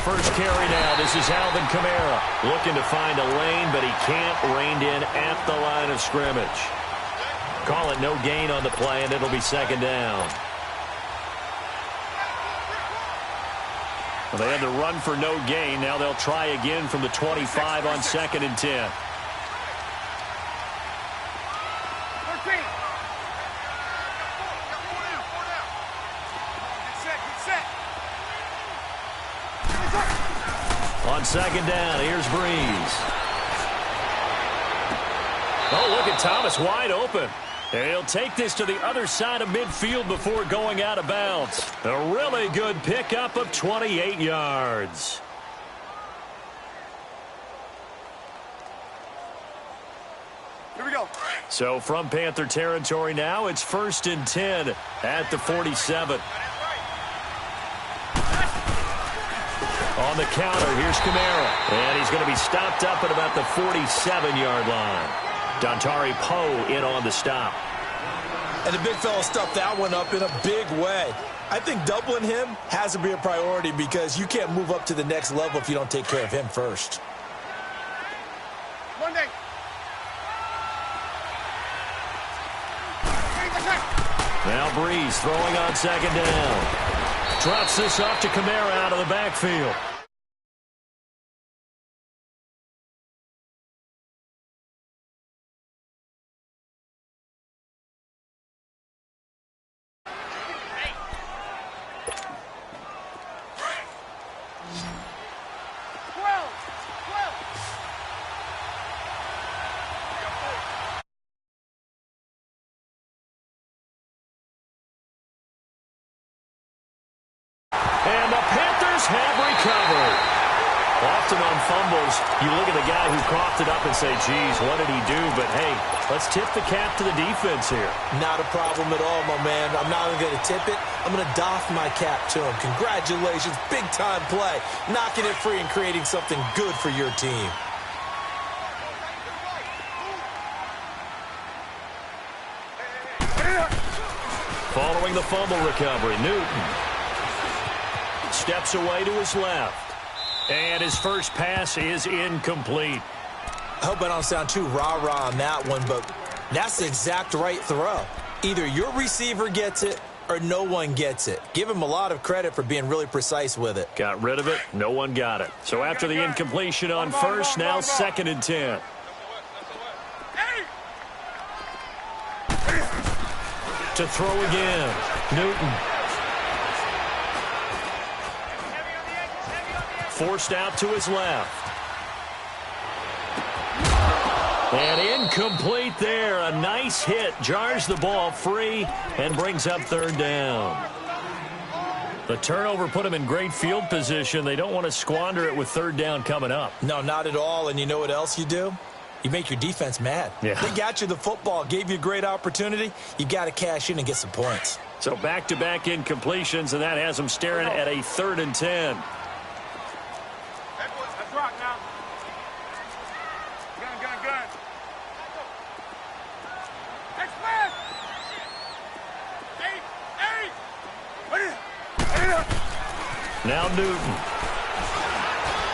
first carry now. This is Alvin Kamara looking to find a lane, but he can't. Reined in at the line of scrimmage. Call it no gain on the play, and it'll be second down. Well, they had the run for no gain. Now they'll try again from the 25 on 2nd and 10. On 2nd down, here's Breeze. Oh, look at Thomas wide open. And he'll take this to the other side of midfield before going out of bounds. A really good pickup of 28 yards. Here we go. So from Panther territory now, it's 1st and 10 at the 47. On the counter, here's Kamara. And he's going to be stopped up at about the 47-yard line. Dontari Poe in on the stop. And the big fella stuffed that one up in a big way. I think doubling him has to be a priority because you can't move up to the next level if you don't take care of him first. One day. Now Breeze throwing on 2nd down. Drops this off to Kamara out of the backfield. And the Panthers have recovered. Often on fumbles, you look at the guy who coughed it up and say, geez, what did he do? But, hey, let's tip the cap to the defense here. Not a problem at all, my man. I'm not even going to tip it. I'm going to doff my cap to him. Congratulations. Big-time play. Knocking it free and creating something good for your team. Following the fumble recovery, Newton steps away to his left. And his first pass is incomplete. I hope I don't sound too rah-rah on that one, but that's the exact right throw. Either your receiver gets it or no one gets it. Give him a lot of credit for being really precise with it. Got rid of it. No one got it. So after the incompletion on first, now 2nd and 10. To throw again. Newton. Forced out to his left. And incomplete there. A nice hit. Jars the ball free and brings up 3rd down. The turnover put him in great field position. They don't want to squander it with 3rd down coming up. No, not at all. And you know what else you do? You make your defense mad. Yeah. They got you the football, gave you a great opportunity. You got to cash in and get some points. So back-to-back incompletions, and that has them staring at a 3rd and 10. Let's rock now. Gun. Next man. Now Newton.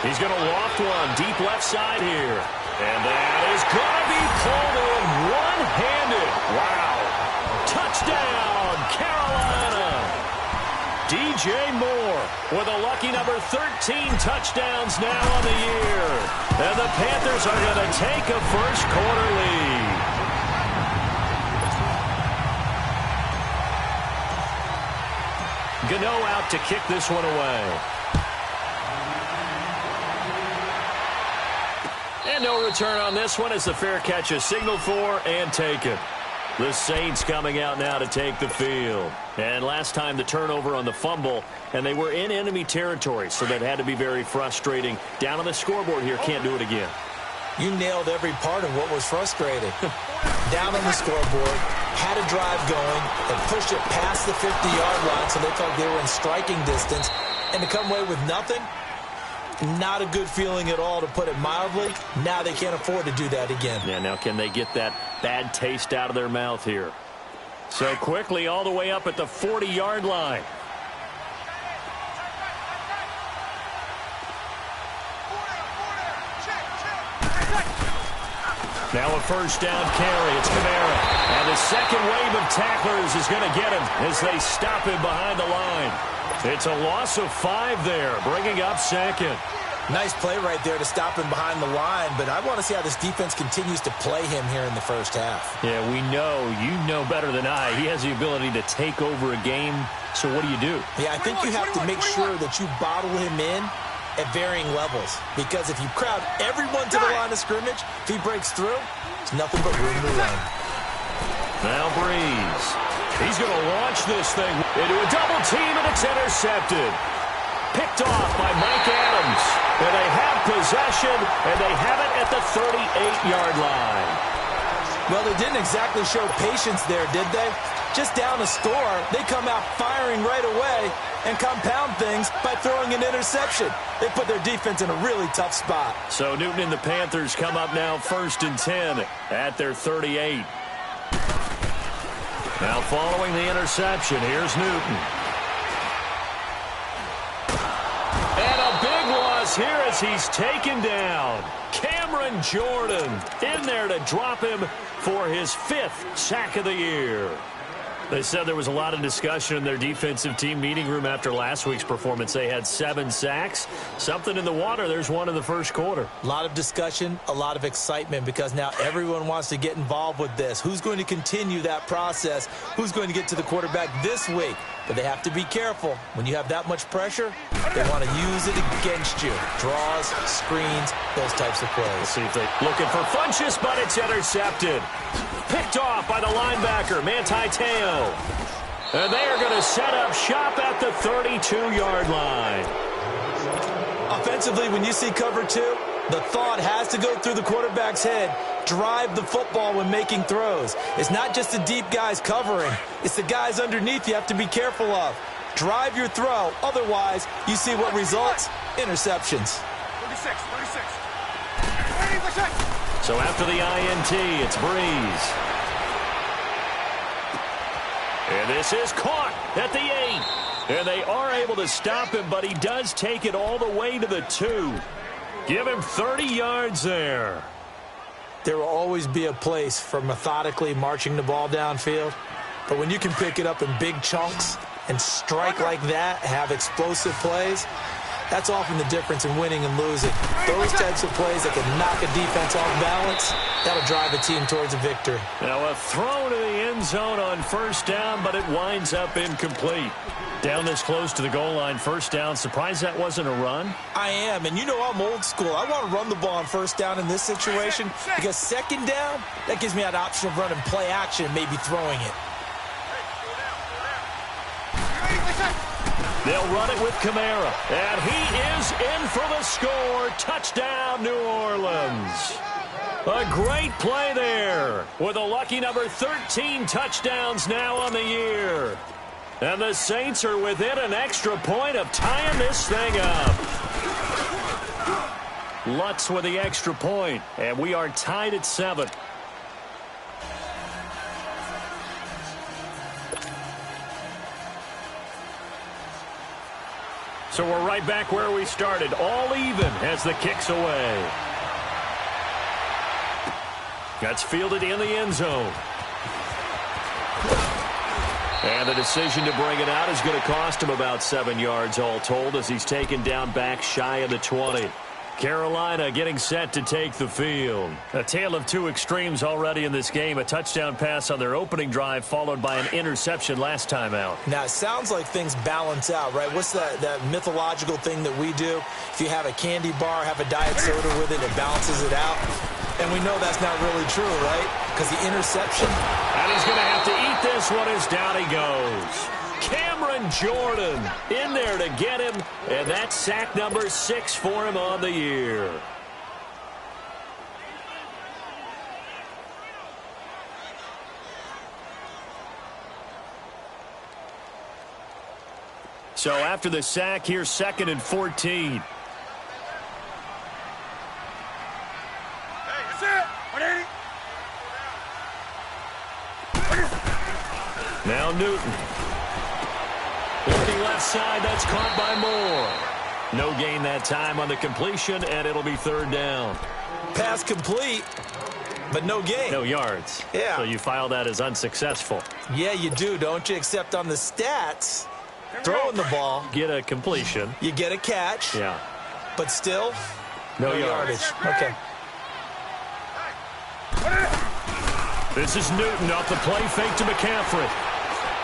He's going to loft one deep left side here. And that is going to be pulled in one-handed. Wow. Touchdown, Carolina. DJ Moore with a lucky number 13 touchdowns now on the year. And the Panthers are going to take a first-quarter lead. Gano out to kick this one away. And no return on this one as the fair catch is signaled for and taken. The Saints coming out now to take the field. And last time the turnover on the fumble, and they were in enemy territory, so that had to be very frustrating. Down on the scoreboard here, can't do it again. You nailed every part of what was frustrating. Down on the scoreboard, had a drive going, and pushed it past the 50-yard line so they thought they were in striking distance, and to come away with nothing, not a good feeling at all, to put it mildly. Now they can't afford to do that again. Yeah, now can they get that bad taste out of their mouth here? So quickly all the way up at the 40-yard line. Now a first down carry. It's Kamara. And the second wave of tacklers is going to get him as they stop him behind the line. It's a loss of 5 there, bringing up second. Nice play right there to stop him behind the line, but I want to see how this defense continues to play him here in the first half. Yeah, we know. You know better than I. He has the ability to take over a game, so what do? Yeah, I think you have to make sure that you bottle him in at varying levels, because if you crowd everyone to the line of scrimmage, if he breaks through, there's nothing but room to run. Now Breeze. He's going to launch this thing into a double team, and it's intercepted. Picked off by Mike Adams. And they have possession, and they have it at the 38-yard line. Well, they didn't exactly show patience there, did they? Just down a score, they come out firing right away and compound things by throwing an interception. They put their defense in a really tough spot. So Newton and the Panthers come up now 1st and 10 at their 38. Now following the interception, here's Newton. And a big loss here as he's taken down. Cameron Jordan in there to drop him for his 5th sack of the year. They said there was a lot of discussion in their defensive team meeting room after last week's performance. They had 7 sacks. Something in the water. There's one in the first quarter. A lot of discussion, a lot of excitement, because now everyone wants to get involved with this. Who's going to continue that process? Who's going to get to the quarterback this week? But they have to be careful. When you have that much pressure, they want to use it against you. Draws, screens, those types of plays. Let's see if they're looking for Funchess, but it's intercepted. Picked off by the linebacker, Manti Te'o. And they are going to set up shop at the 32-yard line. Offensively, when you see cover 2, the thought has to go through the quarterback's head. Drive the football when making throws. It's not just the deep guys covering. It's the guys underneath you have to be careful of. Drive your throw. Otherwise, you see what results? Interceptions. 36. So after the INT, it's Breeze. And this is caught at the 8. And they are able to stop him, but he does take it all the way to the 2. Give him 30 yards there. There will always be a place for methodically marching the ball downfield. But when you can pick it up in big chunks and strike like that, have explosive plays, that's often the difference in winning and losing. Those types of plays that can knock a defense off balance, that'll drive a team towards a victory. Now a throw to the end zone on first down, but it winds up incomplete. Down this close to the goal line, first down. Surprised that wasn't a run? I am, and you know I'm old school. I want to run the ball on first down in this situation because second down, that gives me that option of running play action and maybe throwing it. They'll run it with Kamara, and he is in for the score. Touchdown, New Orleans. A great play there with a lucky number 13 touchdowns now on the year. And the Saints are within an extra point of tying this thing up. Lutz with the extra point, and we are tied at 7. So we're right back where we started, all even as the kick's away. That's fielded in the end zone. And the decision to bring it out is going to cost him about 7 yards all told as he's taken down back shy of the 20. Carolina getting set to take the field. A tale of 2 extremes already in this game. A touchdown pass on their opening drive followed by an interception last time out. Now, it sounds like things balance out, right? What's that mythological thing that we do? If you have a candy bar, have a diet soda with it, it balances it out. And we know that's not really true, right? Because the interception. And he's going to have to eat this one as down he goes. Cameron Jordan in there to get him. And that's sack number 6 for him on the year. So after the sack, here's 2nd and 14. Now Newton. Looking left side, that's caught by Moore. No gain that time on the completion, and it'll be 3rd down. Pass complete. but no gain. No yards. Yeah. So you file that as unsuccessful. Yeah, you do, don't you? Except on the stats, throwing the ball, Get a completion. you get a catch. Yeah. But still, No yardage. Okay. This is Newton off the play fake to McCaffrey.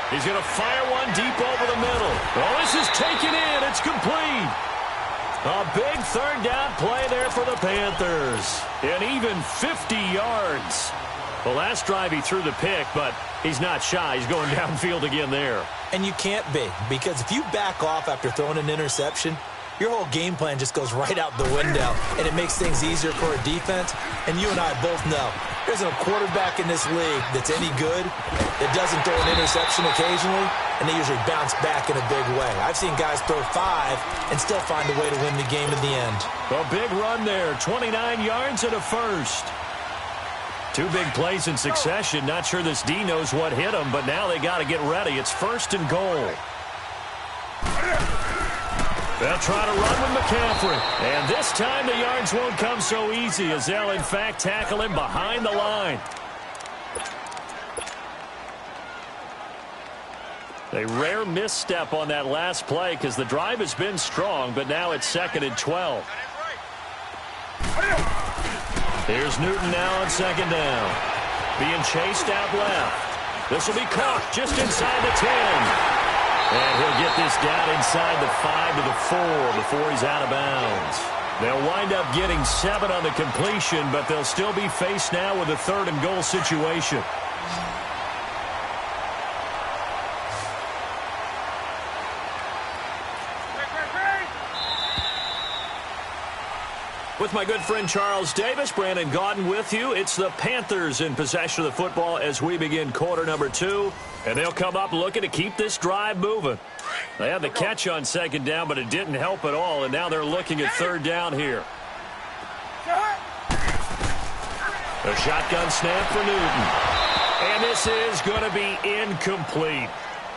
He's going to fire one deep over the middle. Oh, this is taken in. It's complete. A big third down play there for the Panthers. And even 50 yards. The last drive he threw the pick, but he's not shy. He's going downfield again there. And you can't be, because if you back off after throwing an interception, your whole game plan just goes right out the window, and it makes things easier for a defense. And you and I both know there's a quarterback in this league that's any good that doesn't throw an interception occasionally, and they usually bounce back in a big way. I've seen guys throw 5 and still find a way to win the game in the end. A big run there, 29 yards and a first. 2 big plays in succession. Not sure this D knows what hit him, but now they got to get ready. It's 1st and goal. They'll try to run with McCaffrey. And this time the yards won't come so easy as they'll, in fact, tackle him behind the line. A rare misstep on that last play because the drive has been strong, but now it's 2nd and 12. Here's Newton now on 2nd down. Being chased out left. This will be caught just inside the 10. And he'll get this down inside the 5 to the 4 before he's out of bounds. They'll wind up getting 7 on the completion, but they'll still be faced now with a 3rd and goal situation. With my good friend Charles Davis, Brandon Gaudin with you. It's the Panthers in possession of the football as we begin quarter number 2. And they'll come up looking to keep this drive moving. They had the catch on 2nd down, but it didn't help at all. And now they're looking at 3rd down here. A shotgun snap for Newton. And this is going to be incomplete.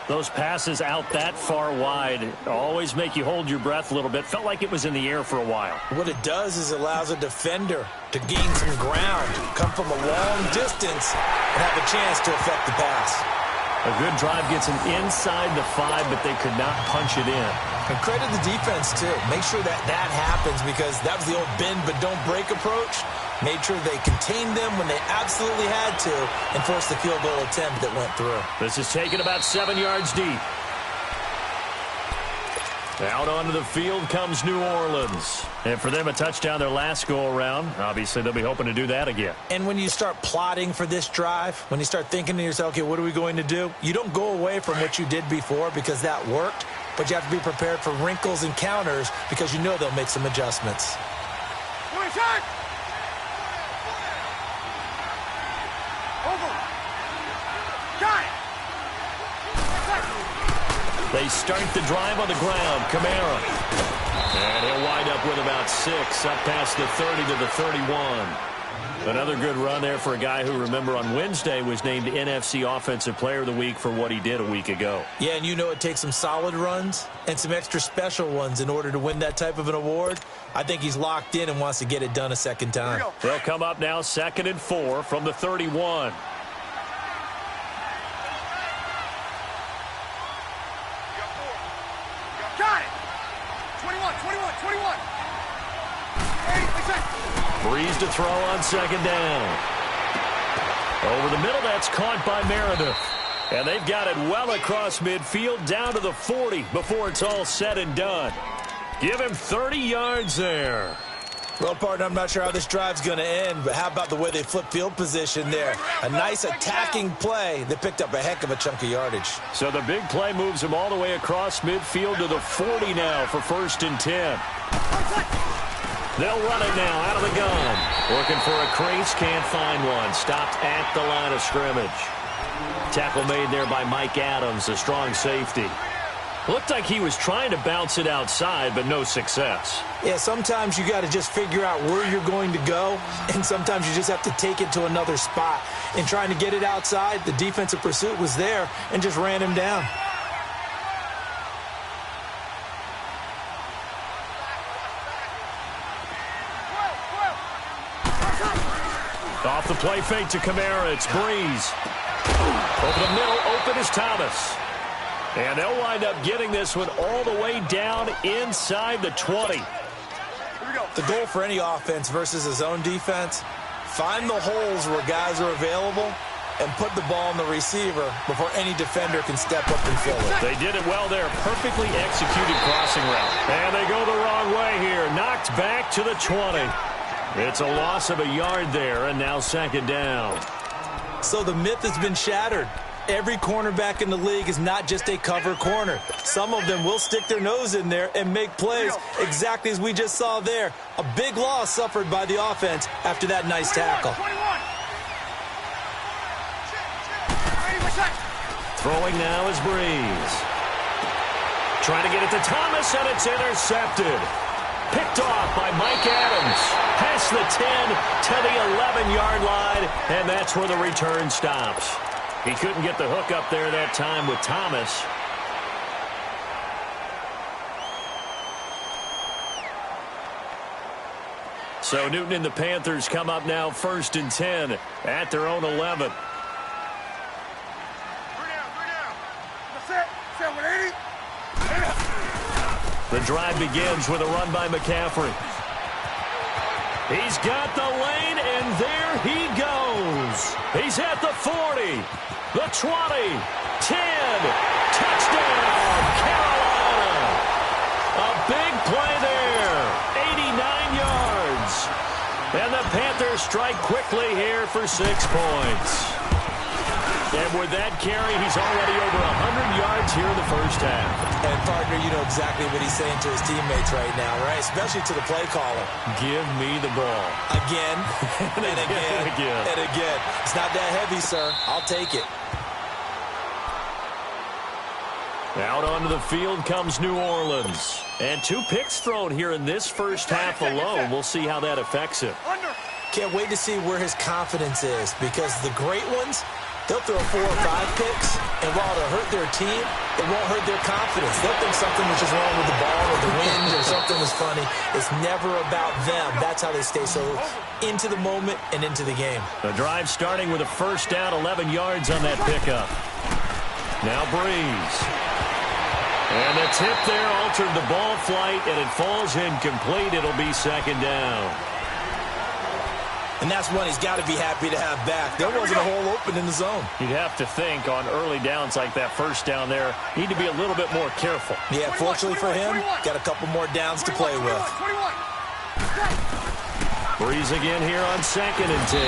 Those passes out that far wide always make you hold your breath a little bit. Felt like it was in the air for a while. What it does is it allows a defender to gain some ground, come from a long distance, and have a chance to affect the pass. A good drive gets them inside the 5, but they could not punch it in. And credit the defense, too. Make sure that happens because that was the old bend but don't break approach. Made sure they contained them when they absolutely had to and forced the field goal attempt that went through. This is taken about 7 yards deep. Out onto the field comes New Orleans. And for them, a touchdown their last go-around. Obviously, they'll be hoping to do that again. And when you start plotting for this drive, when you start thinking to yourself, okay, what are we going to do? You don't go away from what you did before because that worked, but you have to be prepared for wrinkles and counters because you know they'll make some adjustments. They start the drive on the ground. Kamara. And he'll wind up with about 6 up past the 30 to the 31. Another good run there for a guy who, remember, on Wednesday was named NFC Offensive Player of the Week for what he did a week ago. Yeah, and you know it takes some solid runs and some extra special ones in order to win that type of an award. I think he's locked in and wants to get it done a second time. They'll come up now 2nd and 4 from the 31. Got it. 21. Breeze to throw on 2nd down. Over the middle, that's caught by Meredith. And they've got it well across midfield down to the 40 before it's all said and done. Give him 30 yards there. Well, partner, I'm not sure how this drive's going to end, but how about the way they flip field position there? A nice attacking play that picked up a heck of a chunk of yardage. So the big play moves him all the way across midfield to the 40 now for 1st and 10. They'll run it now out of the gun. Looking for a crease, can't find one. Stopped at the line of scrimmage. Tackle made there by Mike Adams, a strong safety. Looked like he was trying to bounce it outside, but no success. Yeah, sometimes you got to just figure out where you're going to go, and sometimes you just have to take it to another spot. In trying to get it outside, the defensive pursuit was there and just ran him down. Off the play fake to Kamara, it's Breeze. Over the middle, open is Thomas. And they'll wind up getting this one all the way down inside the 20. The goal for any offense versus his own defense, find the holes where guys are available and put the ball on the receiver before any defender can step up and fill it. They did it well there. Perfectly executed crossing route. And they go the wrong way here. Knocked back to the 20. It's a loss of a yard there, and now second down. So the myth has been shattered. Every cornerback in the league is not just a cover corner. Some of them will stick their nose in there and make plays exactly as we just saw there. A big loss suffered by the offense after that nice tackle. Throwing now is Breeze. Trying to get it to Thomas, and it's intercepted. Picked off by Mike Adams. Past the 10 to the 11-yard line, and that's where the return stops. He couldn't get the hook up there that time with Thomas. So Newton and the Panthers come up now 1st and 10 at their own 11. The drive begins with a run by McCaffrey. He's got the lane, and there he goes. He's at the 40, the 20, 10. Touchdown, Carolina. A big play there, 89 yards. And the Panthers strike quickly here for 6 points. And with that carry, he's already over 100 yards here in the first half. And, partner, you know exactly what he's saying to his teammates right now, right? Especially to the play caller. Give me the ball. Again, and again, and again. It's not that heavy, sir. I'll take it. Out onto the field comes New Orleans. And 2 picks thrown here in this first half alone. We'll see how that affects him. Can't wait to see where his confidence is, because the great ones, they'll throw 4 or 5 picks, and while it'll hurt their team, it won't hurt their confidence. They'll think something was just wrong with the ball or the wind or something was funny. It's never about them. That's how they stay so into the moment and into the game. The drive starting with a first down, 11 yards on that pickup. Now Breeze. And the tip there altered the ball flight, and it falls incomplete. It'll be second down. And that's one he's got to be happy to have back. There wasn't a hole open in the zone. You'd have to think on early downs like that first down there, need to be a little bit more careful. Yeah, fortunately for him, got a couple more downs to play with. Breeze again here on 2nd and 10.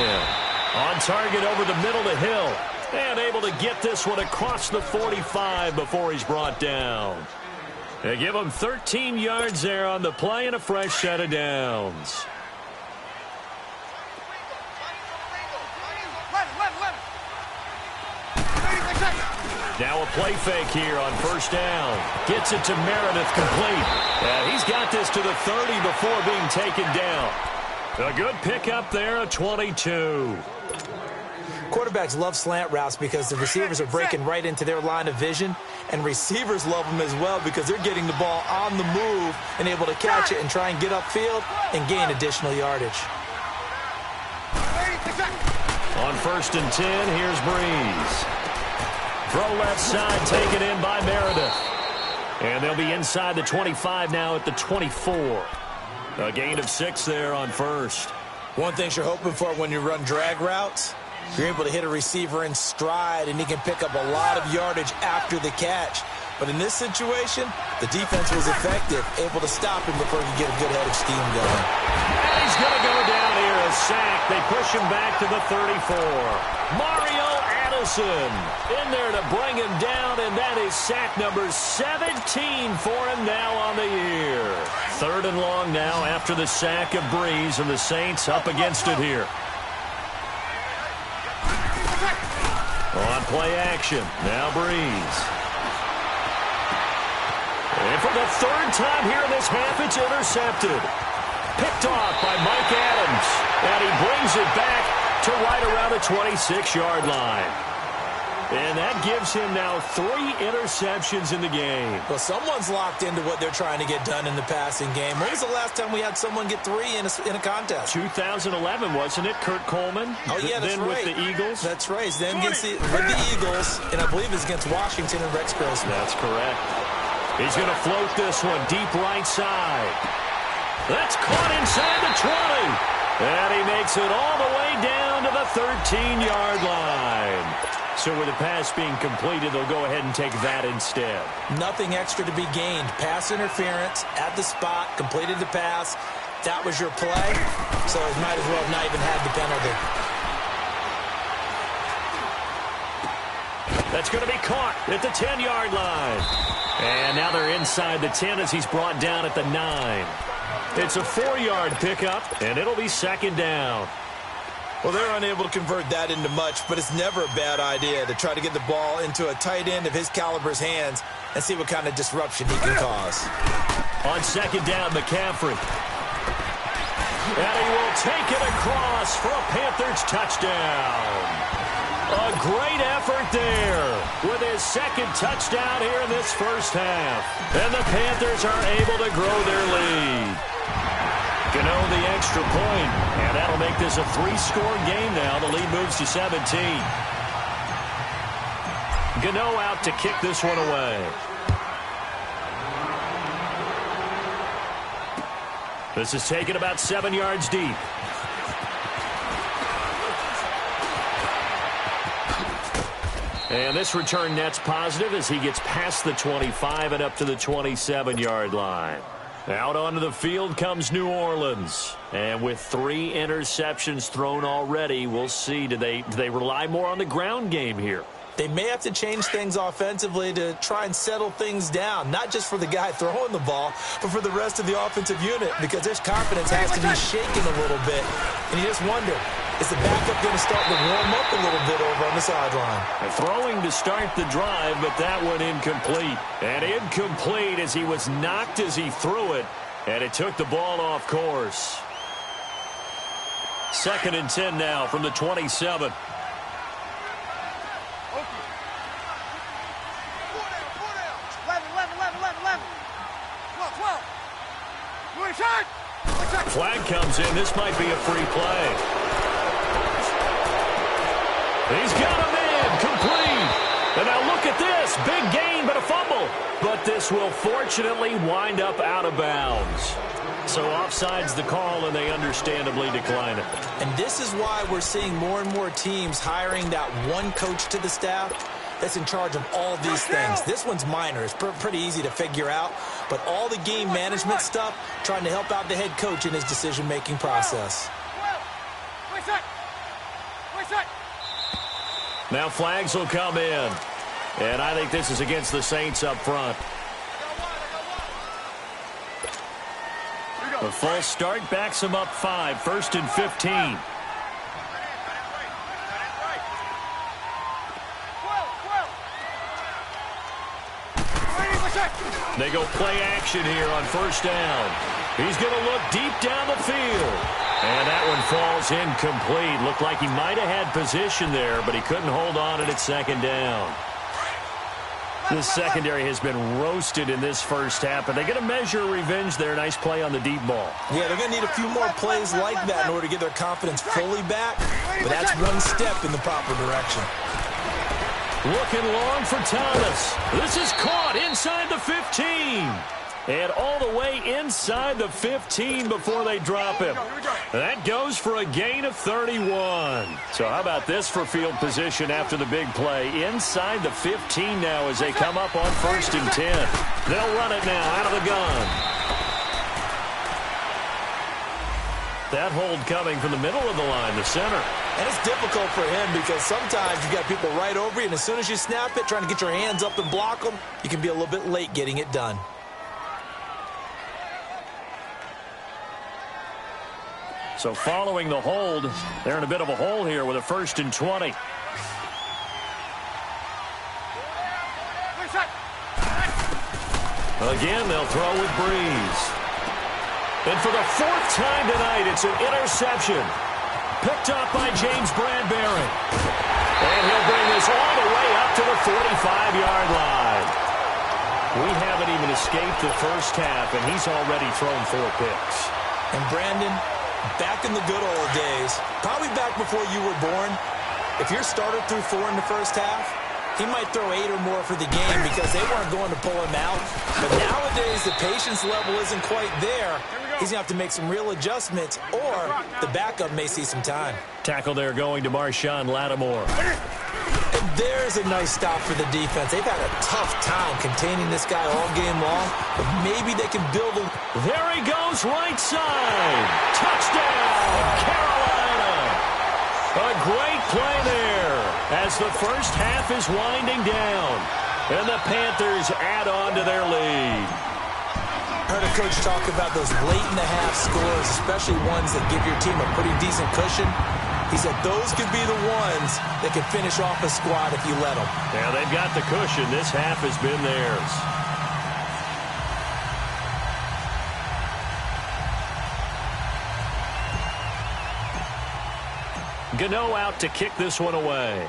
On target over the middle to Hill. And able to get this one across the 45 before he's brought down. They give him 13 yards there on the play and a fresh set of downs. Now a play fake here on first down. Gets it to Meredith complete. And he's got this to the 30 before being taken down. A good pickup there, a 22. Quarterbacks love slant routes because the receivers are breaking right into their line of vision, and receivers love them as well because they're getting the ball on the move and able to catch it and try and get upfield and gain additional yardage. On 1st and 10, here's Breeze. Throw left side, taken in by Meredith. And they'll be inside the 25 now at the 24. A gain of 6 there on first. One thing you're hoping for when you run drag routes, you're able to hit a receiver in stride, and he can pick up a lot of yardage after the catch. But in this situation, the defense was effective, able to stop him before he could get a good head of steam going. And he's going to go down here, a sack. They push him back to the 34. Mario Addison in there to bring him down, and that is sack number 17 for him now on the year. 3rd and long now after the sack of Breeze, and the Saints up against it here. On play action, now Breeze. And for the 3rd time here in this half, it's intercepted. Picked off by Mike Adams. And he brings it back to right around the 26-yard line. And that gives him now 3 interceptions in the game. Well, someone's locked into what they're trying to get done in the passing game. When was the last time we had someone get 3 in a contest? 2011, wasn't it? Kurt Coleman? Oh, yeah, that's then right. With the Eagles? That's right. Then with the Eagles, and I believe it's against Washington and Rex Grossman. That's correct. He's going to float this one deep right side. That's caught inside the 20. And he makes it all the way down to the 13-yard line. So with the pass being completed, they'll go ahead and take that instead. Nothing extra to be gained. Pass interference at the spot, completed the pass. That was your play, so it might as well have not even had the penalty. That's going to be caught at the 10-yard line. And now they're inside the 10 as he's brought down at the 9. It's a 4-yard pickup, and it'll be second down. Well, they're unable to convert that into much, but it's never a bad idea to try to get the ball into a tight end of his caliber's hands and see what kind of disruption he can cause. On second down, McCaffrey. And he will take it across for a Panthers touchdown. A great effort there with his second touchdown here in this first half. And the Panthers are able to grow their lead. Gano the extra point, and that'll make this a 3-score game now. The lead moves to 17. Gano out to kick this one away. This is taken about 7 yards deep. And this return net's positive as he gets past the 25 and up to the 27-yard line. Out onto the field comes New Orleans. And with 3 interceptions thrown already, we'll see. Do they rely more on the ground game here? They may have to change things offensively to try and settle things down, not just for the guy throwing the ball, but for the rest of the offensive unit, because their confidence has to be shaken a little bit. And you just wonder, is the backup going to start to warm up a little bit over on the sideline? Throwing to start the drive, but that one incomplete. And incomplete as he was knocked as he threw it, and it took the ball off course. 2nd and 10 now from the 27. Flag comes in. This might be a free play. He's got a man complete. And now look at this. Big gain, but a fumble. But this will fortunately wind up out of bounds. So offside's the call, and they understandably decline it. And this is why we're seeing more and more teams hiring that one coach to the staff that's in charge of all these things. This one's minor. It's pretty easy to figure out. But all the game management stuff, trying to help out the head coach in his decision-making process. Now flags will come in. And I think this is against the Saints up front. A false start backs him up 5. 1st and 15. They go play action here on 1st down. He's going to look deep down the field. And that one falls incomplete. Looked like he might have had position there, but he couldn't hold on at 2nd down. The secondary has been roasted in this first half, but they're going to measure revenge there. Nice play on the deep ball. Yeah, they're going to need a few more plays like that in order to get their confidence fully back, but that's one step in the proper direction. Looking long for Thomas. This is caught inside the 15. And all the way inside the 15 before they drop him. That goes for a gain of 31. So how about this for field position after the big play? Inside the 15 now as they come up on 1st and 10. They'll run it now out of the gun. That hold coming from the middle of the line, the center. And it's difficult for him because sometimes you've got people right over you, and as soon as you snap it, trying to get your hands up and block them, you can be a little bit late getting it done. So following the hold, they're in a bit of a hole here with a 1st and 20. Again, they'll throw with Breeze. And for the 4th time tonight, it's an interception. Picked up by James Bradbury. And he'll bring this all the way up to the 45-yard line. We haven't even escaped the first half, and he's already thrown 4 picks. And Brandon, back in the good old days, probably back before you were born, if your starter threw 4 in the first half, he might throw 8 or more for the game because they weren't going to pull him out. But nowadays, the patience level isn't quite there. He's going to have to make some real adjustments, or the backup may see some time. Tackle there going to Marshawn Lattimore. And there's a nice stop for the defense. They've had a tough time containing this guy all game long, but maybe they can build a... There he goes, right side. Touchdown, Carolina. A great play there as the first half is winding down. And the Panthers add on to their lead. I heard a coach talk about those late-in-the-half scores, especially ones that give your team a pretty decent cushion. He said those could be the ones that can finish off a squad if you let them. Yeah, they've got the cushion. This half has been theirs. Gano out to kick this one away.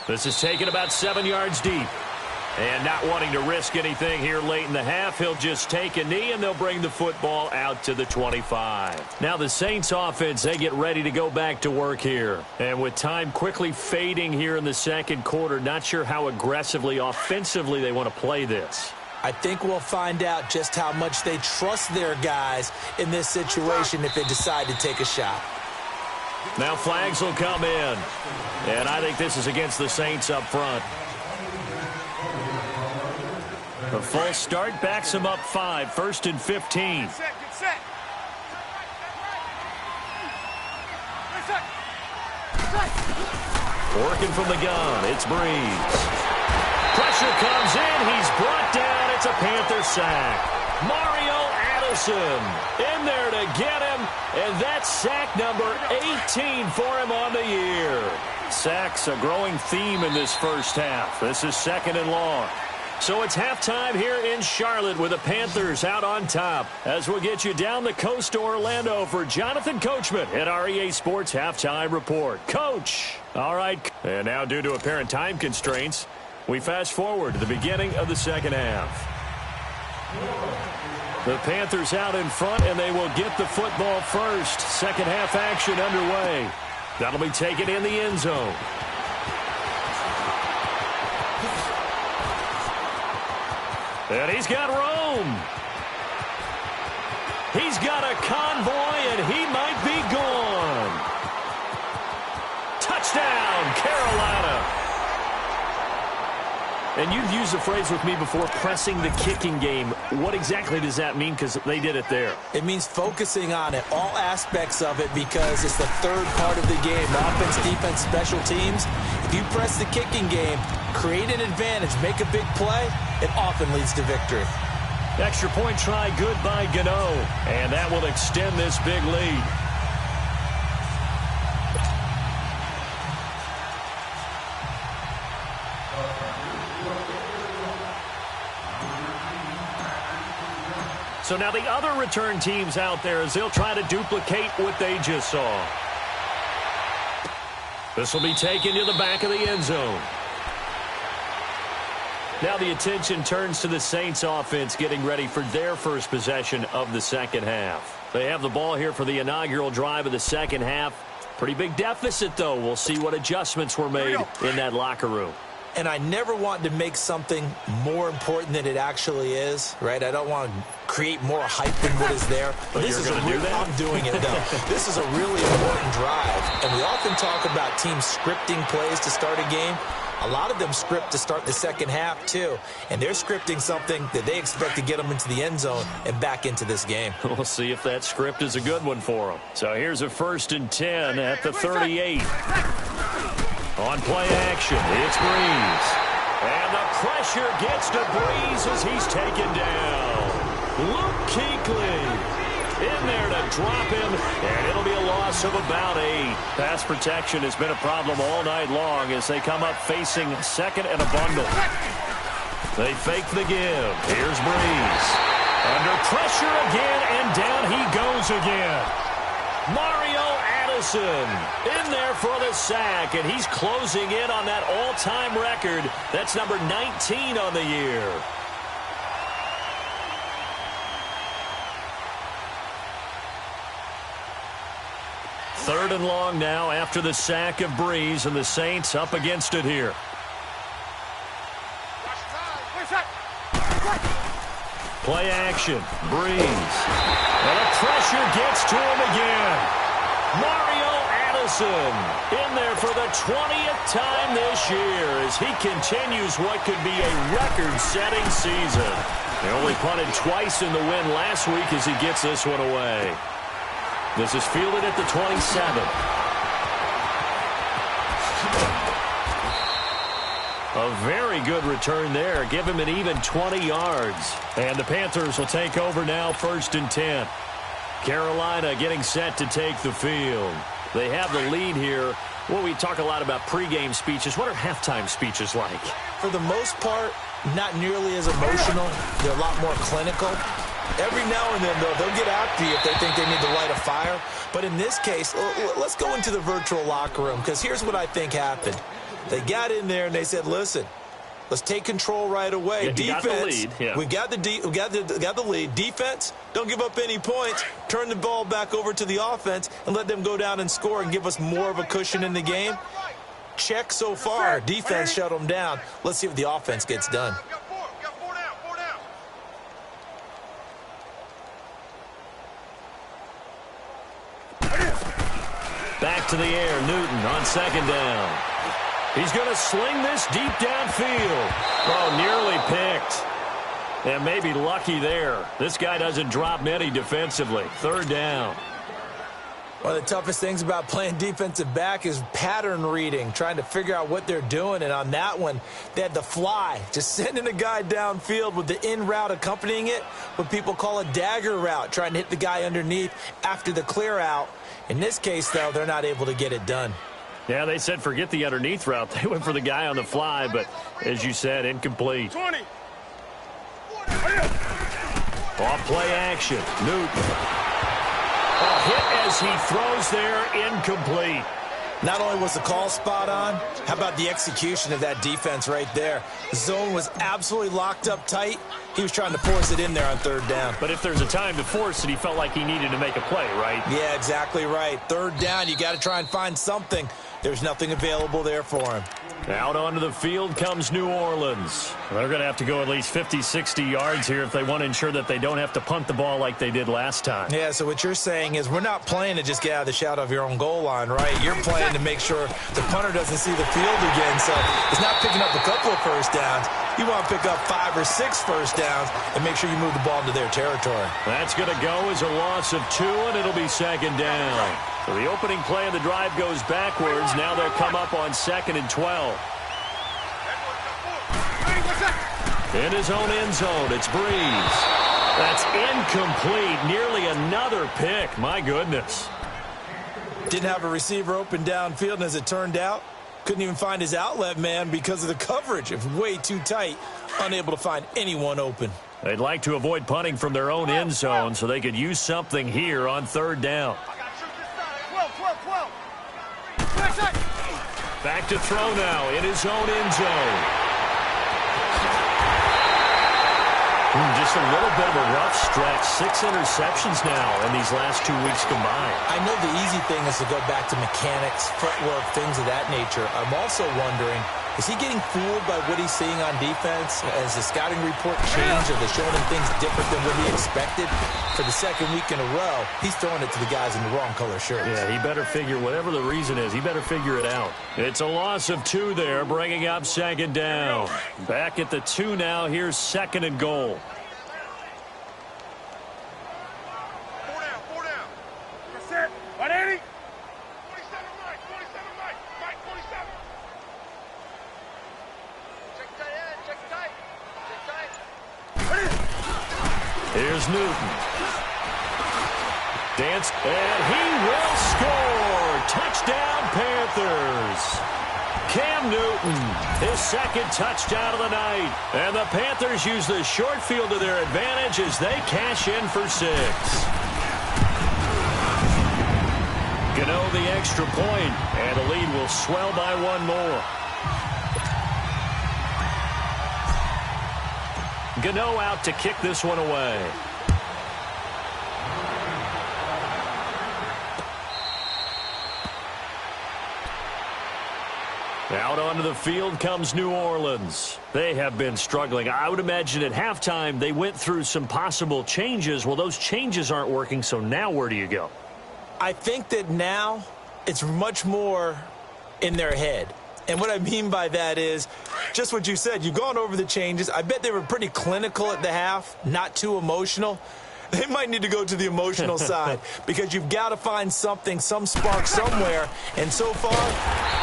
This is taken about 7 yards deep. And not wanting to risk anything here late in the half, he'll just take a knee, and they'll bring the football out to the 25. Now the Saints offense, they get ready to go back to work here. And with time quickly fading here in the second quarter, not sure how aggressively, offensively they want to play this. I think we'll find out just how much they trust their guys in this situation if they decide to take a shot. Now flags will come in. And I think this is against the Saints up front. The full start backs him up 5, 1st and 15. Get set. Working from the gun, it's Breeze. Pressure comes in, he's brought down, it's a Panther sack. Mario Addison in there to get him, and that's sack number 18 for him on the year. Sacks a growing theme in this first half. This is 2nd and long. So it's halftime here in Charlotte with the Panthers out on top. As we'll get you down the coast to Orlando for Jonathan Coachman at our EA Sports Halftime Report. Coach! All right. And now due to apparent time constraints, we fast forward to the beginning of the second half. The Panthers out in front, and they will get the football first. Second half action underway. That'll be taken in the end zone. And he's got Rome. He's got a convoy, and he might be gone. Touchdown, Carolina. And you've used the phrase with me before, pressing the kicking game. What exactly does that mean? Because they did it there. It means focusing on it, all aspects of it, because it's the third part of the game. Offense, defense, special teams. If you press the kicking game, create an advantage, make a big play, it often leads to victory. Extra point try good by Gano. And that will extend this big lead. So now the other return teams out there as they'll try to duplicate what they just saw. This will be taken to the back of the end zone. Now the attention turns to the Saints offense getting ready for their first possession of the second half. They have the ball here for the inaugural drive of the second half. Pretty big deficit, though. We'll see what adjustments were made in that locker room. And I never want to make something more important than it actually is, right? I don't want to create more hype than what is there. But this is going to do that? I'm doing it, though. This is a really important drive. And we often talk about teams scripting plays to start a game. A lot of them script to start the second half, too. And they're scripting something that they expect to get them into the end zone and back into this game. We'll see if that script is a good one for them. So here's a 1st and 10 at the 38. On play action, it's Breeze. And the pressure gets to Breeze as he's taken down. Luke Kuechly in there to drop him, and it'll be a loss of about 8. Pass protection has been a problem all night long as they come up facing second and a bundle. They fake the give. Here's Breeze. Under pressure again, and down he goes again. Mario Addison in there for the sack, and he's closing in on that all-time record. That's number 19 on the year. Third and long now after the sack of Breeze, and the Saints up against it here. Play action. Breeze. And the pressure gets to him again. Mario Addison in there for the 20th time this year as he continues what could be a record-setting season. He only punted twice in the win last week as he gets this one away. This is fielded at the 27. A very good return there. Give him an even 20 yards. And the Panthers will take over now, 1st and 10. Carolina getting set to take the field. They have the lead here. Well, we talk a lot about pregame speeches. What are halftime speeches like? For the most part, not nearly as emotional. They're a lot more clinical. Every now and then, though, they'll get after you if they think they need to light a fire. But in this case, let's go into the virtual locker room, because here's what I think happened. They got in there and they said, listen, let's take control right away. Yeah, defense, got the lead. Yeah. we got the lead. Defense, don't give up any points. Turn the ball back over to the offense and let them go down and score and give us more of a cushion in the game. Check so far. Defense shut them down. Let's see if the offense gets done. Back to the air, Newton on 2nd down. He's going to sling this deep downfield. Oh, nearly picked. And maybe lucky there. This guy doesn't drop many defensively. 3rd down. One of the toughest things about playing defensive back is pattern reading, trying to figure out what they're doing. And on that one, they had the fly, just sending a guy downfield with the in route accompanying it, what people call a dagger route, trying to hit the guy underneath after the clear out. In this case, though, they're not able to get it done. Yeah, they said forget the underneath route. They went for the guy on the fly, but as you said, incomplete. 20. Off play action. Newton. A hit as he throws there, incomplete. Not only was the call spot on, how about the execution of that defense right there? The zone was absolutely locked up tight. He was trying to force it in there on 3rd down. But if there's a time to force it, he felt like he needed to make a play, right? Yeah, exactly right. 3rd down, you got to try and find something. There's nothing available there for him. Out onto the field comes New Orleans. They're going to have to go at least 50, 60 yards here if they want to ensure that they don't have to punt the ball like they did last time. Yeah, so what you're saying is we're not playing to just get out of the shadow of your own goal line, right? You're playing to make sure the punter doesn't see the field again. So it's not picking up a couple of 1st downs. You want to pick up 5 or 6 1st downs and make sure you move the ball into their territory. That's going to go as a loss of 2, and it'll be 2nd down. So the opening play of the drive goes backwards. Now they'll come up on 2nd and 12. In his own end zone, it's Breeze. That's incomplete. Nearly another pick. My goodness. Didn't have a receiver open downfield, and as it turned out, couldn't even find his outlet man because of the coverage. It was way too tight. Unable to find anyone open. They'd like to avoid punting from their own end zone so they could use something here on 3rd down. 12. Back to throw now in his own end zone. Just a little bit of a rough stretch. 6 interceptions now in these last 2 weeks combined. I know the easy thing is to go back to mechanics, footwork, things of that nature. I'm also wondering, is he getting fooled by what he's seeing on defense? Has the scouting report changed? Are they showing him things different than what he expected? For the 2nd week in a row, he's throwing it to the guys in the wrong color shirts. Yeah, he better figure, whatever the reason is, he better figure it out. It's a loss of 2 there, bringing up 2nd down. Back at the 2 now. Here's 2nd and goal. 4 down. That's it. 180. 47 right. 47. Check tight. Here's Newton. Dance, and he will score. Touchdown, Panthers. Cam Newton, his 2nd touchdown of the night. And the Panthers use the short field to their advantage as they cash in for 6. Gano the extra point, and the lead will swell by one more. Gano out to kick this one away. Out onto the field comes New Orleans. They have been struggling. I would imagine at halftime they went through some possible changes. Well, those changes aren't working, so now where do you go? I think that now it's much more in their head. And what I mean by that is just what you said. You've gone over the changes. I bet they were pretty clinical at the half, not too emotional. They might need to go to the emotional side because you've got to find something, some spark somewhere. And so far,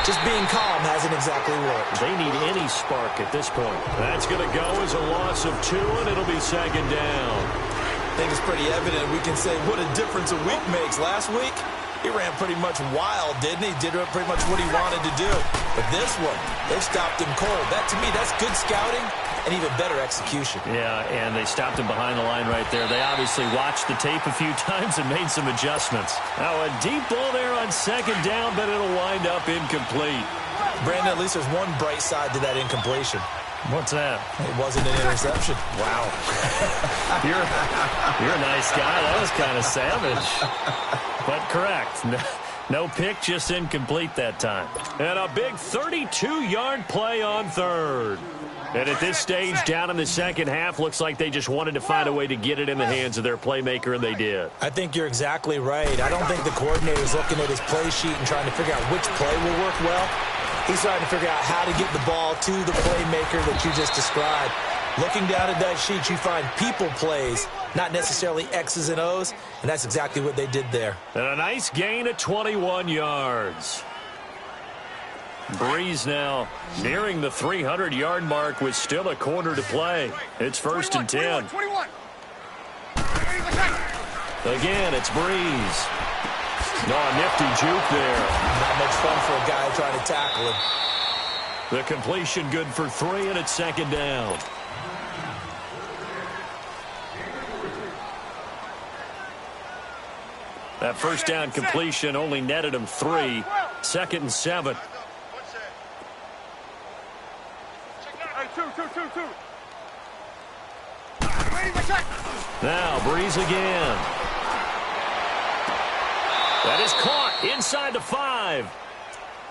just being calm hasn't exactly worked. They need any spark at this point. That's going to go as a loss of 2, and it'll be second down. I think it's pretty evident. We can say what a difference a week makes. Last week, he ran pretty much wild, didn't he? Did pretty much what he wanted to do. But this one, they stopped him cold. That, to me, that's good scouting and even better execution. Yeah, and they stopped him behind the line right there. They obviously watched the tape a few times and made some adjustments. Now, a deep ball there on second down, but it'll wind up incomplete. Brandon, at least there's one bright side to that incompletion. What's that? It wasn't an interception. Wow. You're a nice guy. That was kind of savage. But correct. No pick, just incomplete that time. And a big 32-yard play on third. And at this stage, down in the second half, looks like they just wanted to find a way to get it in the hands of their playmaker, and they did. I think you're exactly right. I don't think the coordinator's looking at his play sheet and trying to figure out which play will work well. He's trying to figure out how to get the ball to the playmaker that you just described. Looking down at that sheet, you find people plays, not necessarily X's and O's, and that's exactly what they did there. And a nice gain of 21 yards. Breeze now nearing the 300-yard mark with still a quarter to play. It's first and 10. 21. Again, it's Breeze. No, a nifty juke there. Not much fun for a guy trying to tackle him. The completion good for 3, and it's second down. That first down completion only netted him 3. Second and 7. Two. Now, Breeze again. That is caught inside the 5.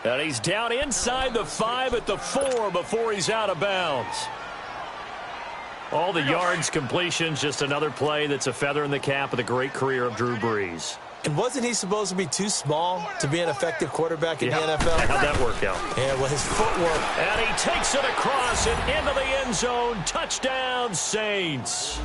And he's down inside the 5 at the 4 before he's out of bounds. All the yards, completions, just another play that's a feather in the cap of the great career of Drew Brees. And wasn't he supposed to be too small to be an effective quarterback in the NFL? How'd that work out? Yeah, well, his footwork. And he takes it across and into the end zone. Touchdown, Saints.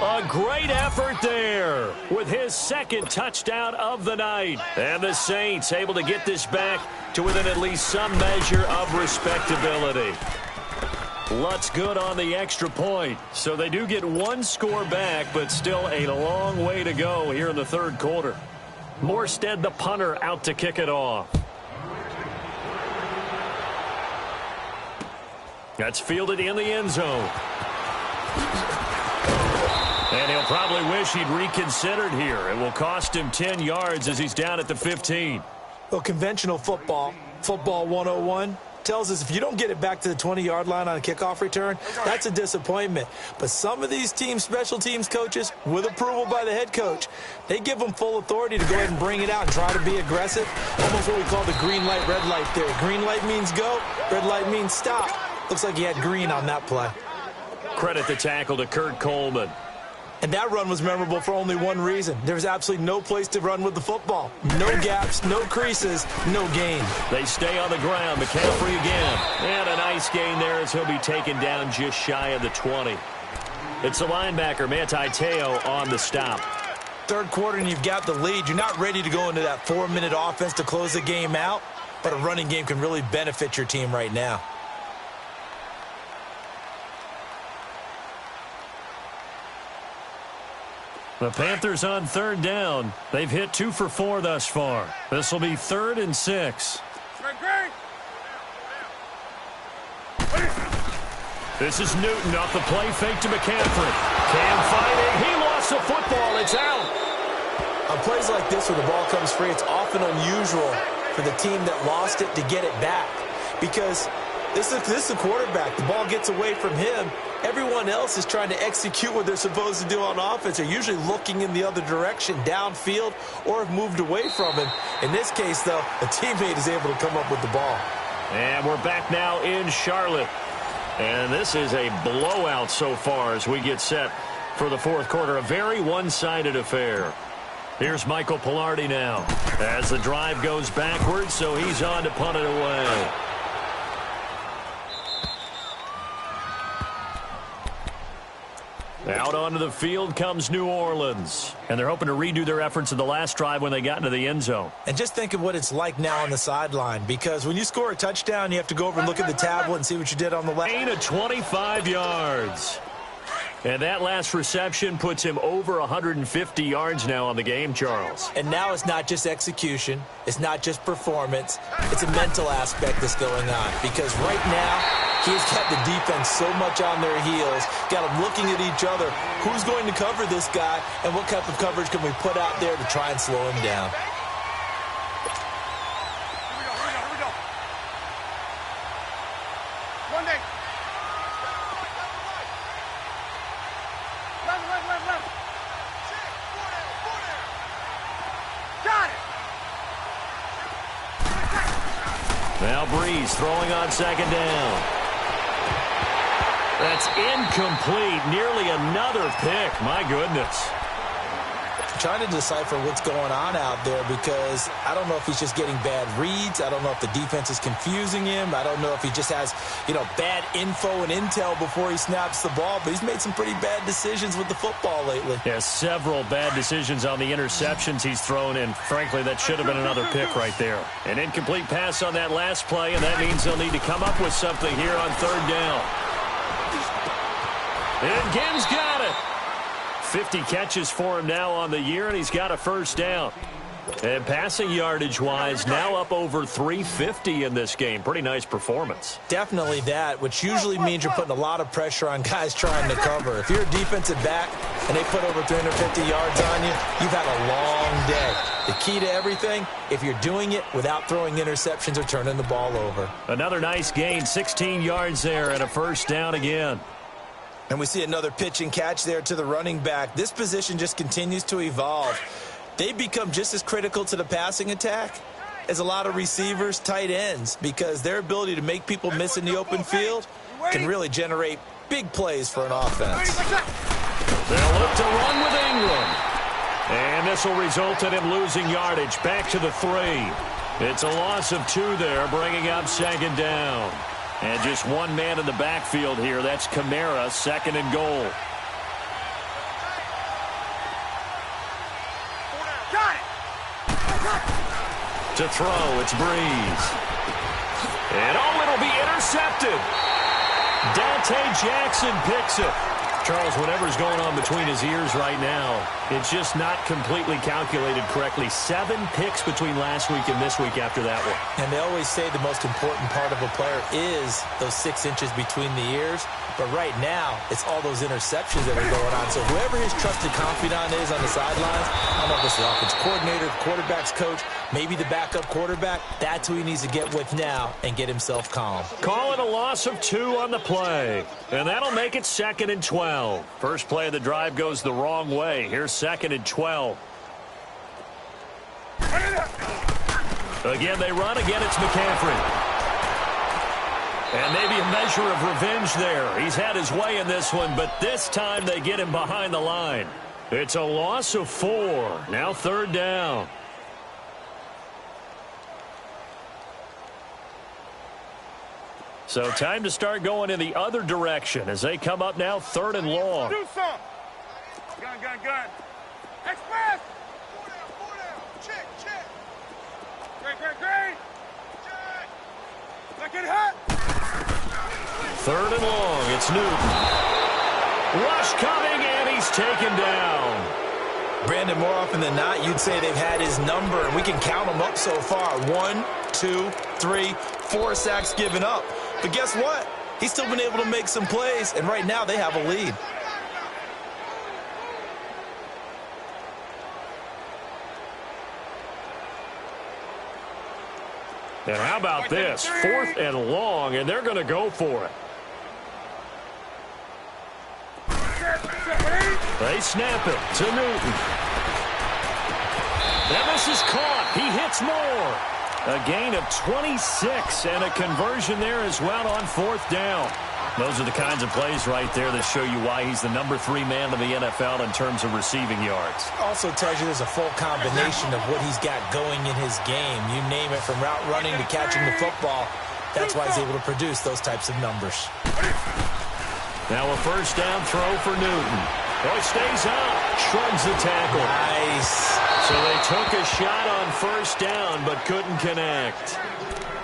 A great effort there with his second touchdown of the night. And the Saints able to get this back to within at least some measure of respectability. Lutz good on the extra point. So they do get one score back, but still a long way to go here in the third quarter. Morstead, the punter, out to kick it off. That's fielded in the end zone. And he'll probably wish he'd reconsidered here. It will cost him 10 yards as he's down at the 15. Well, conventional football 101, tells us if you don't get it back to the 20-yard line on a kickoff return, that's a disappointment. But some of these team special teams coaches, with approval by the head coach, they give them full authority to go ahead and bring it out and try to be aggressive. Almost what we call the green light, red light theory. Green light means go, red light means stop. Looks like he had green on that play. Credit the tackle to Kurt Coleman. And that run was memorable for only one reason. There was absolutely no place to run with the football. No gaps, no creases, no gain. They stay on the ground. McCaffrey again. And a nice gain there as he'll be taken down just shy of the 20. It's the linebacker, Manti Te'o, on the stop. Third quarter and you've got the lead. You're not ready to go into that 4-minute offense to close the game out, but a running game can really benefit your team right now. The Panthers on third down. They've hit 2 for 4 thus far. This will be 3rd and 6. This is Newton off the play fake to McCaffrey. Cam fighting. He lost the football. It's out. A On plays like this where the ball comes free, it's often unusual for the team that lost it to get it back because this is a quarterback. The ball gets away from him. Everyone else is trying to execute what they're supposed to do on offense. They're usually looking in the other direction, downfield, or have moved away from him. In this case, though, a teammate is able to come up with the ball. And we're back now in Charlotte. And this is a blowout so far as we get set for the fourth quarter. A very one-sided affair. Here's Michael Pilardi now as the drive goes backwards, so he's on to punt it away. Out onto the field comes New Orleans. And they're hoping to redo their efforts in the last drive when they got into the end zone. And just think of what it's like now on the sideline, because when you score a touchdown, you have to go over and look at the tablet and see what you did on the left. Gain of 25 yards. And that last reception puts him over 150 yards now on the game, Charles. And now it's not just execution. It's not just performance. It's a mental aspect that's going on. Because right now, he's got the defense so much on their heels, got them looking at each other. Who's going to cover this guy, and what type of coverage can we put out there to try and slow him down? Here we go. One day. Left. Got it. Now Breeze throwing on second down. That's incomplete. Nearly another pick. My goodness. Trying to decipher what's going on out there because I don't know if he's just getting bad reads. I don't know if the defense is confusing him. I don't know if he just has, bad info and intel before he snaps the ball. But he's made some pretty bad decisions with the football lately. Yeah, several bad decisions on the interceptions he's thrown in. Frankly, that should have been another pick right there. An incomplete pass on that last play, and that means they'll need to come up with something here on third down. And Gibbs got it. 50 catches for him now on the year, and he's got a first down. And passing yardage-wise, now up over 350 in this game. Pretty nice performance. Definitely that, which usually means you're putting a lot of pressure on guys trying to cover. If you're a defensive back and they put over 350 yards on you, you've had a long day. The key to everything, if you're doing it without throwing interceptions or turning the ball over. Another nice gain, 16 yards there, and a first down again. And we see another pitch and catch there to the running back. This position just continues to evolve. They become just as critical to the passing attack as a lot of receivers, tight ends, because their ability to make people miss in the open field can really generate big plays for an offense. They'll look to run with Ingram. And this will result in him losing yardage back to the 3. It's a loss of 2 there, bringing up second down. And just one man in the backfield here. That's Kamara, second and goal. Got it. To throw, it's Breeze. And it'll be intercepted. Dante Jackson picks it. Charles, whatever's going on between his ears right now, it's just not completely calculated correctly. 7 picks between last week and this week after that one. And they always say the most important part of a player is those 6 inches between the ears. But right now, it's all those interceptions that are going on. So whoever his trusted confidant is on the sidelines, I don't know if it's the offense coordinator, the quarterback's coach, maybe the backup quarterback, that's who he needs to get with now and get himself calm. Call it a loss of 2 on the play. And that'll make it second and 12. First play of the drive goes the wrong way. Here's second and 12. Again, they run. Again, it's McCaffrey. And maybe a measure of revenge there. He's had his way in this one, but this time they get him behind the line. It's a loss of 4. Now third down. So time to start going in the other direction as they come up now third and long. Do something. Gun. Express. Four down. Check. Great. Check. Look at hot. Third and long. It's Newton. Rush coming, and he's taken down. Brandon, more often than not, you'd say they've had his number, and we can count them up so far. 1, 2, 3, 4 sacks given up. But guess what? He's still been able to make some plays, and right now they have a lead. And how about this? 4th and long, and they're going to go for it. They snap it to Newton. And this is caught. He hits more. A gain of 26 and a conversion there as well on 4th down. Those are the kinds of plays right there that show you why he's the #3 man in the NFL in terms of receiving yards. Also tells you there's a full combination of what he's got going in his game. You name it, from route running to catching the football. That's why he's able to produce those types of numbers. Now a 1st down throw for Newton. Oh, he stays up. Shrugs the tackle. Nice. So they took a shot on 1st down but couldn't connect.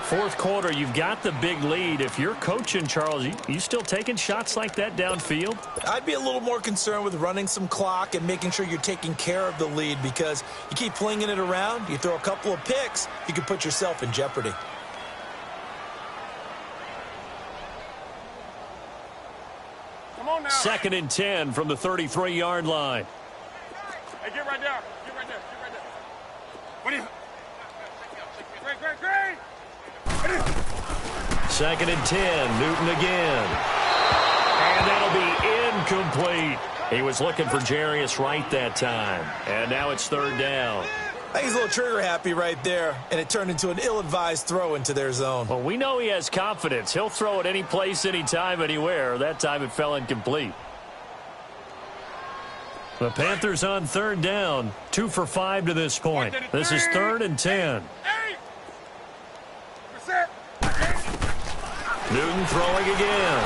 4th quarter, you've got the big lead. If you're coaching, Charles, you still taking shots like that downfield? I'd be a little more concerned with running some clock and making sure you're taking care of the lead, because you keep flinging it around, you throw a couple of picks, you can put yourself in jeopardy. Come on now. 2nd and 10 from the 33-yard line. Hey, get right there. Get right there. Get right there. What do you... Great. 2nd and 10. Newton again. And that'll be incomplete. He was looking for Jarius Wright that time. And now it's 3rd down. I think he's a little trigger happy right there, and it turned into an ill-advised throw into their zone. Well, we know he has confidence. He'll throw it any place, anytime, anywhere. That time it fell incomplete. The Panthers on 3rd down. 2 for 5 to this point. This is 3rd and 10. Newton throwing again.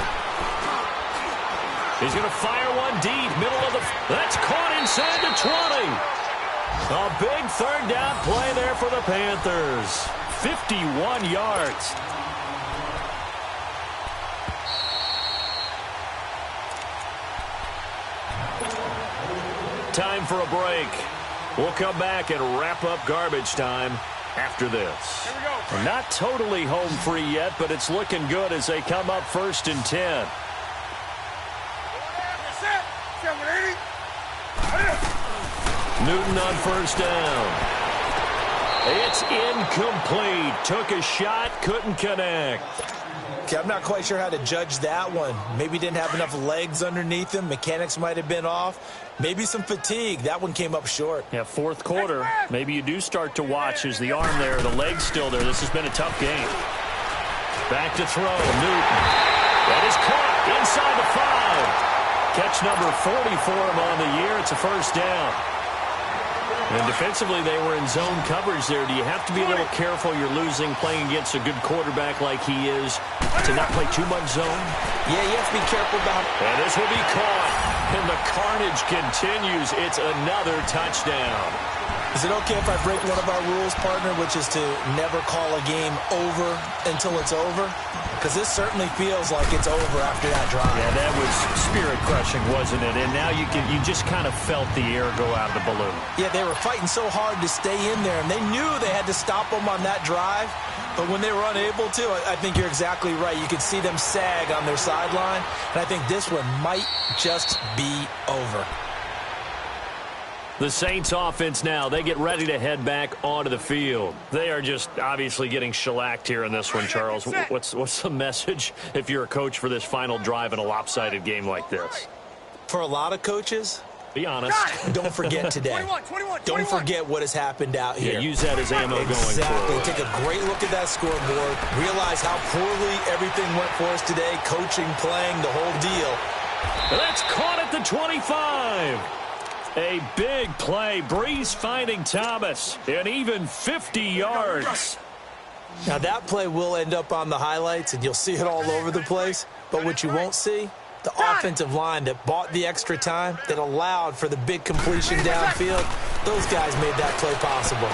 He's going to fire one deep, middle of the... That's caught inside the 20. A big 3rd down play there for the Panthers. 51 yards. Time for a break. We'll come back and wrap up garbage time after this. Here we go. We're not totally home free yet, but it's looking good as they come up 1st and 10. Newton on 1st down. It's incomplete. Took a shot, couldn't connect. Okay, I'm not quite sure how to judge that one. Maybe didn't have enough legs underneath him. Mechanics might have been off. Maybe some fatigue. That one came up short. Yeah, 4th quarter. Maybe you do start to watch as the arm there, the leg's still there. This has been a tough game. Back to throw. Newton. That is caught inside the 5. Catch number 40 for him on the year. It's a 1st down. And defensively, they were in zone coverage there. Do you have to be a little careful? You're losing, playing against a good quarterback like he is, to not play too much zone? Yeah, you have to be careful about it. And this will be caught. And the carnage continues. It's another touchdown. Is it okay if I break one of our rules, partner, which is to never call a game over until it's over? Because this certainly feels like it's over after that drive. Yeah, that was spirit-crushing, wasn't it? And now you just kind of felt the air go out of the balloon. Yeah, they were fighting so hard to stay in there, and they knew they had to stop them on that drive. But when they were unable to, I think you're exactly right. You could see them sag on their sideline, and I think this one might just be over. The Saints offense now, they get ready to head back onto the field. They are just obviously getting shellacked here in this one, Charles. What's the message if you're a coach for this final drive in a lopsided game like this? For a lot of coaches, be honest. Don't forget today. 21. Don't forget what has happened out here. Yeah, use that as ammo going forward. Take a great look at that scoreboard. Realize how poorly everything went for us today. Coaching, playing, the whole deal. That's caught at the 25. A big play. Breeze finding Thomas. And even 50 yards. Now, that play will end up on the highlights, and you'll see it all over the place. But what you won't see, the offensive line that bought the extra time, that allowed for the big completion downfield, those guys made that play possible.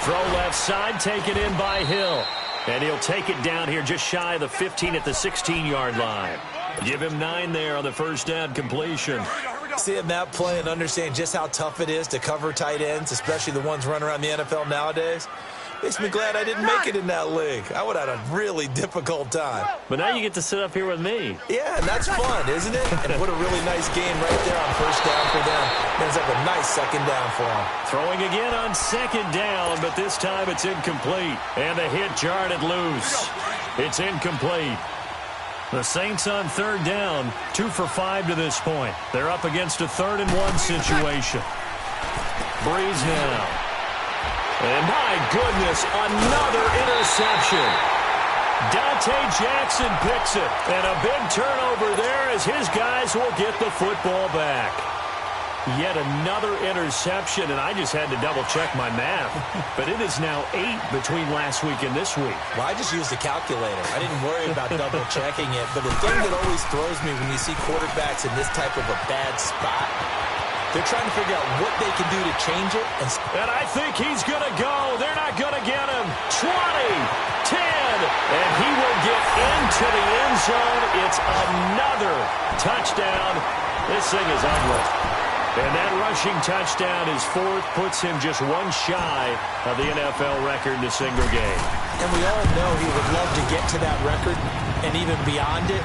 Throw left side, taken in by Hill. And he'll take it down here just shy of the 15 at the 16-yard line. Give him 9 there on the first down completion. Seeing that play and understand just how tough it is to cover tight ends, especially the ones running around the NFL nowadays. Makes me glad I didn't make it in that league. I would have had a really difficult time. But now you get to sit up here with me. Yeah, and that's fun, isn't it? And what a really nice game right there on first down for them. Ends up a nice second down for them. Throwing again on second down, but this time it's incomplete. And the hit jarred it loose. It's incomplete. The Saints on third down, 2 for 5 to this point. They're up against a 3rd-and-1 situation. Breeze now. And my goodness, another interception. Dante Jackson picks it. And a big turnover there as his guys will get the football back. Yet another interception, and I just had to double-check my math. But it is now 8 between last week and this week. Well, I just used a calculator. I didn't worry about double-checking it. But the thing that always throws me when you see quarterbacks in this type of a bad spot, they're trying to figure out what they can do to change it. And I think he's going to go. They're not going to get him. 20, 10, and he will get into the end zone. It's another touchdown. This thing is ugly. And that rushing touchdown is 4th, puts him just 1 shy of the NFL record in a single game. And we all know he would love to get to that record and even beyond it,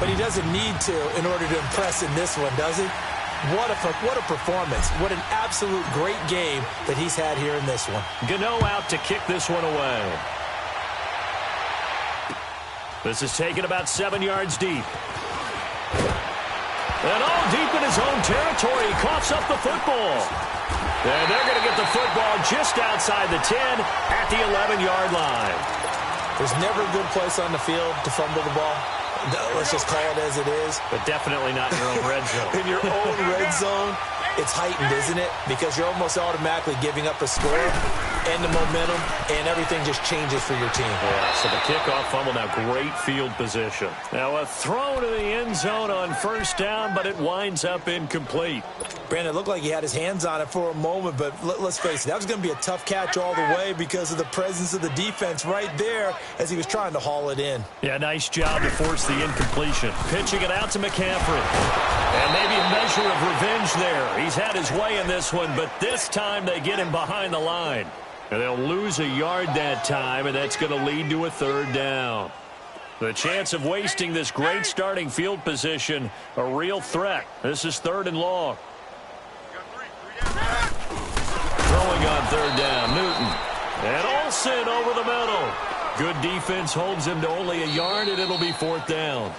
but he doesn't need to in order to impress in this one, does he? What a performance. What an absolute great game that he's had here in this one. Gano out to kick this one away. This is taken about 7 yards deep. And all deep in his own territory, he coughs up the football. And they're going to get the football just outside the 10 at the 11-yard line. There's never a good place on the field to fumble the ball. Let's just call it as it is. But definitely not in your own red zone. In your own red zone, it's heightened, isn't it? Because you're almost automatically giving up a score and the momentum, and everything just changes for your team. Yeah, so the kickoff fumble, now great field position. Now a throw to the end zone on first down, but it winds up incomplete. Brandon, it looked like he had his hands on it for a moment, but let's face it, that was going to be a tough catch all the way because of the presence of the defense right there as he was trying to haul it in. Yeah, nice job to force the incompletion. Pitching it out to McCaffrey. And maybe a measure of revenge there. He's had his way in this one, but this time they get him behind the line. And they'll lose a yard that time, and that's going to lead to a 3rd down. The chance of wasting this great starting field position, a real threat. This is 3rd and long. Throwing on 3rd down, Newton. And Olsen over the middle. Good defense holds him to only a yard, and it'll be 4th down.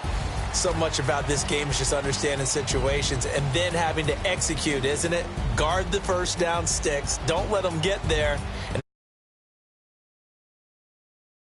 So much about this game is just understanding situations and then having to execute, isn't it? Guard the first down sticks. Don't let them get there.